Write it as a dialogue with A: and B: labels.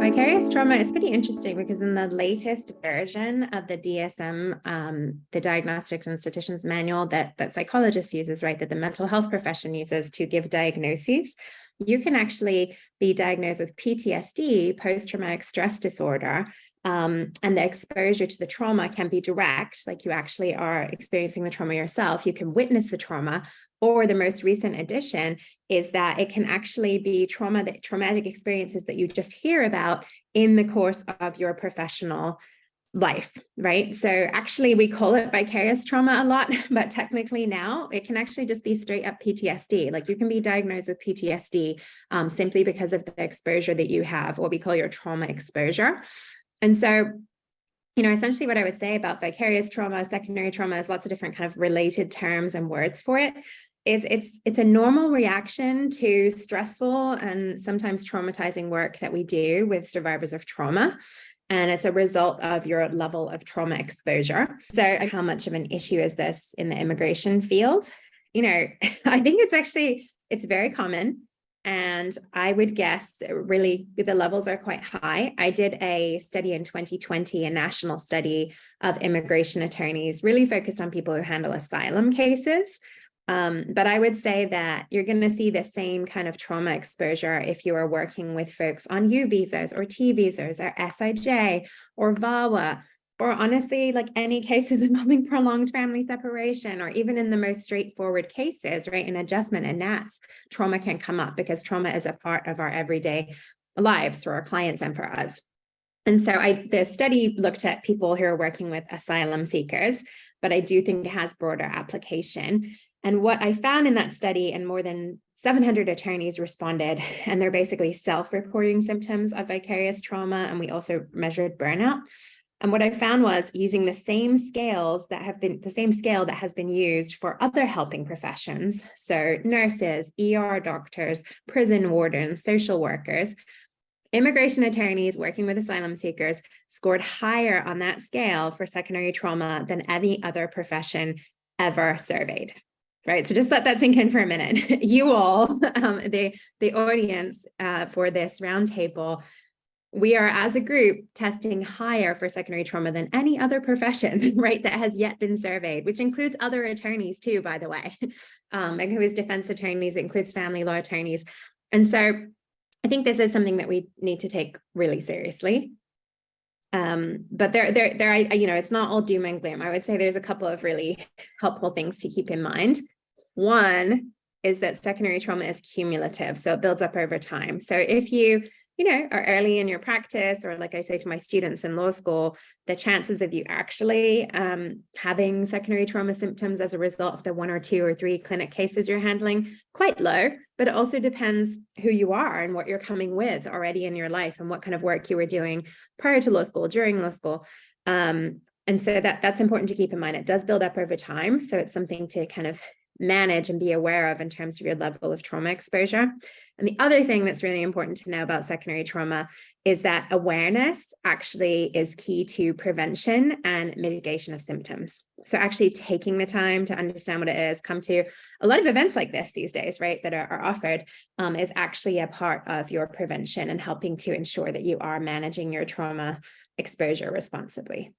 A: Vicarious trauma is pretty interesting because in the latest version of the DSM, the Diagnostics and Statisticians Manual that psychologists uses, right, that the mental health profession uses to give diagnoses, you can actually be diagnosed with PTSD, post-traumatic stress disorder, and the exposure to the trauma can be direct, like you actually are experiencing the trauma yourself, you can witness the trauma, or the most recent addition is that it can actually be traumatic experiences that you just hear about in the course of your professional life, right? So actually we call it vicarious trauma a lot, but technically now it can actually just be straight up PTSD. Like you can be diagnosed with PTSD simply because of the exposure that you have, what we call your trauma exposure. And so, essentially what I would say about vicarious trauma, secondary trauma, is lots of different kind of related terms and words for it. It's a normal reaction to stressful and sometimes traumatizing work that we do with survivors of trauma. And it's a result of your level of trauma exposure. So how much of an issue is this in the immigration field? I think it's very common. And I would guess really the levels are quite high. I did a study in 2020, a national study of immigration attorneys, really focused on people who handle asylum cases. But I would say that you're going to see the same kind of trauma exposure if you are working with folks on U visas or T visas or SIJ or VAWA, or honestly, like any cases involving prolonged family separation, or even in the most straightforward cases, right, in adjustment and NATS, trauma can come up because trauma is a part of our everyday lives for our clients and for us. And so the study looked at people who are working with asylum seekers, but I do think it has broader application. And what I found in that study, and more than 700 attorneys responded, and they're basically self-reporting symptoms of vicarious trauma. And we also measured burnout. And what I found was using the same scale that has been used for other helping professions. So nurses, ER doctors, prison wardens, social workers, immigration attorneys working with asylum seekers scored higher on that scale for secondary trauma than any other profession ever surveyed. Right. So just let that sink in for a minute. You all, the audience for this roundtable, we are as a group testing higher for secondary trauma than any other profession, right, that has yet been surveyed, which includes other attorneys too, by the way. It includes defense attorneys, it includes family law attorneys. And so I think this is something that we need to take really seriously. But there, it's not all doom and gloom. I would say there's a couple of really helpful things to keep in mind. One is that secondary trauma is cumulative, so it builds up over time. So if you are early in your practice, or like I say to my students in law school, the chances of you actually having secondary trauma symptoms as a result of the 1 or 2 or 3 clinic cases you're handling, quite low. But it also depends who you are and what you're coming with already in your life and what kind of work you were doing prior to law school, during law school. And so that's important to keep in mind. It does build up over time. So it's something to kind of manage and be aware of in terms of your level of trauma exposure. And the other thing that's really important to know about secondary trauma is that awareness actually is key to prevention and mitigation of symptoms. So actually taking the time to understand what it is, come to a lot of events like this these days, right, that are offered, is actually a part of your prevention and helping to ensure that you are managing your trauma exposure responsibly.